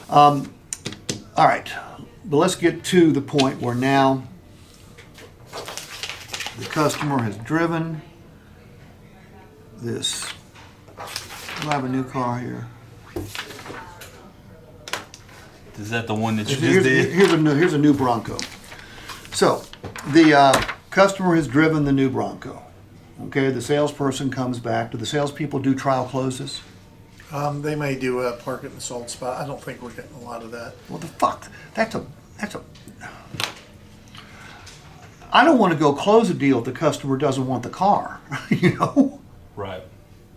All right, but let's get to the point where now the customer has driven this. Do I have a new car here? Is that the one that you just did? Here's a new Bronco. So the customer has driven the new Bronco. Okay, the salesperson comes back. Do the salespeople do trial closes? They may do a park it and sold spot. I don't think we're getting a lot of that. Well, the fuck, that's a. I don't want to go close a deal if the customer doesn't want the car, you know? Right.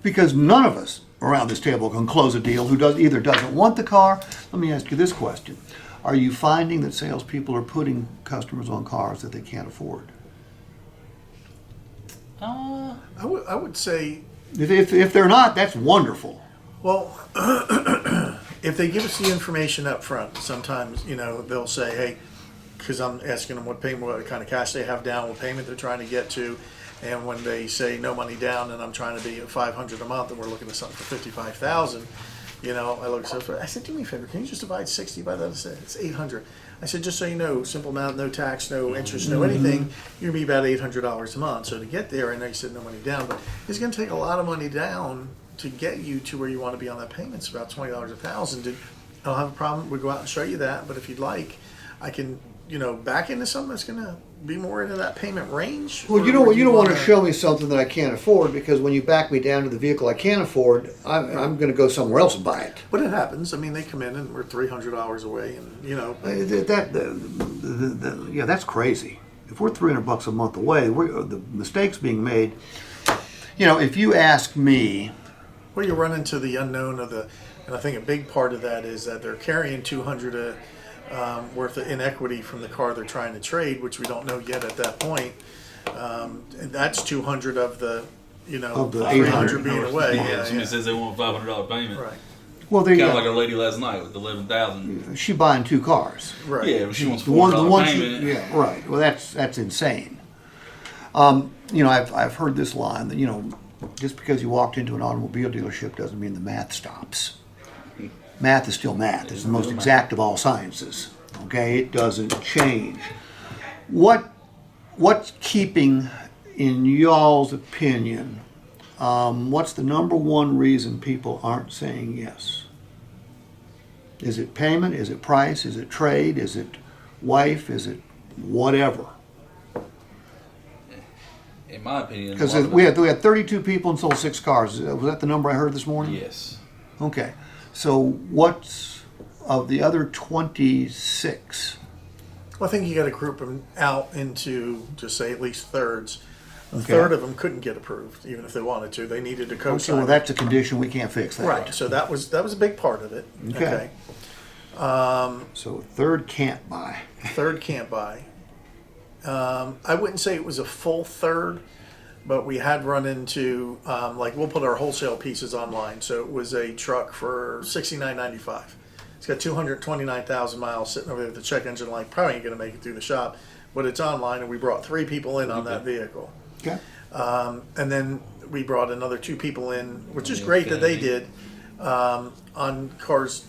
Because none of us around this table can close a deal who either doesn't want the car. Let me ask you this question. Are you finding that salespeople are putting customers on cars that they can't afford? I would say, If they're not, that's wonderful. well, if they give us the information up front, sometimes, they'll say, hey, because I'm asking them what kind of cash they have down, what payment they're trying to get to. And when they say no money down and I'm trying to be at $500 a month and we're looking at something for $55,000, I look at I said, do me a favor, can you just divide 60 by that? I said, it's 800. I said, just so you know, simple amount, no tax, no interest, no anything, you're going to be about $800 a month. So to get there, I know you said no money down, but it's going to take a lot of money down to get you to where you want to be on that payment. It's about $20 a thousand. I don't have a problem. We'll go out and show you that. But if you'd like, I can, back into something that's going to be more into that payment range. Well, you don't want to show me something that I can't afford, because when you back me down to the vehicle I can't afford, I'm going to go somewhere else and buy it. But it happens. I mean, they come in and we're $300 away, and Yeah, that's crazy. If we're $300 a month away, the mistakes being made. If you ask me, well, you run into the unknown of and I think a big part of that is that they're carrying $200 worth of inequity from the car they're trying to trade, which we don't know yet at that point. And that's 200 of the, Of the 300 being away. Yeah, somebody says they want a $500 payment. Right. well, there you Kind of go. like our lady last night with the 11,000. She buying two cars. Right. Yeah, but she wants The one $400 she, payment. yeah, right. Well, that's insane. I've heard this line that just because you walked into an automobile dealership doesn't mean the math stops. Math is still math. It's the most exact of all sciences. Okay, it doesn't change. What's keeping, in y'all's opinion, what's the number one reason people aren't saying yes? Is it payment? Is it price? Is it trade? Is it wife? Is it whatever? In my opinion, Because we had 32 people and sold 6 cars. Was that the number I heard this morning? yes. Okay. So what's of the other 26? Well, I think you got to group them out into, just say, at least thirds. A Okay. third of them couldn't get approved, even if they wanted to. They needed to Okay, co-sign. well, that's a condition. We can't fix that. right. So that was a big part of it. Okay. So a third can't buy. Third can't buy. I wouldn't say it was a full third, but we had run into we'll put our wholesale pieces online. So it was a truck for $69.95. It's got 229,000 miles sitting over there with the check engine light. Probably ain't gonna make it through the shop, but it's online, and we brought 3 people in on that vehicle. Okay. And then we brought another 2 people in, which is great that they did on cars.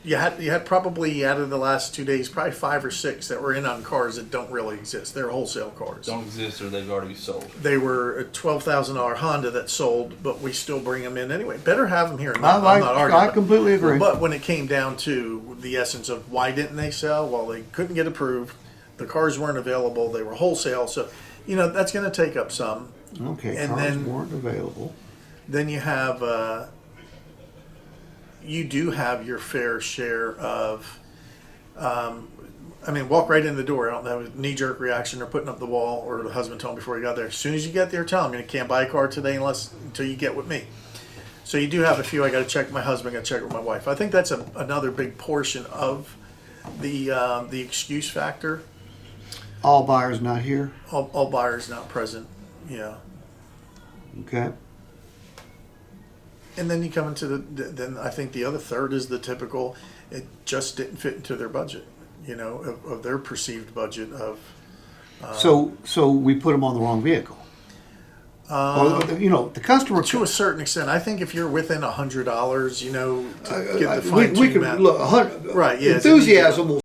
You had probably out of the last 2 days, probably 5 or 6 that were in on cars that don't really exist. They're wholesale cars. Don't exist or they've already sold. They were a $12,000 Honda that sold, but we still bring them in anyway. Better have them here. I'm not arguing. I completely agree. But when it came down to the essence of why didn't they sell? Well, they couldn't get approved. The cars weren't available. They were wholesale. So, that's going to take up some. Okay, and cars then- weren't available. Then you have, you do have your fair share of, walk right in the door. I don't have a knee-jerk reaction or putting up the wall, or the husband told me before you got there. As soon as you get there, tell him you can't buy a car today until you get with me. So you do have a few. I got to check with my husband. I got to check with my wife. I think that's another big portion of the excuse factor. All buyers not here. All buyers not present. Yeah. Okay. And then you come into then I think the other third is the typical, it just didn't fit into their budget, of their perceived budget of. So we put them on the wrong vehicle. Or, you know, the customer. To a certain extent, I think if you're within $100, you know, to get the we fine tune could met. look. Right, yeah, it's Enthusiasm will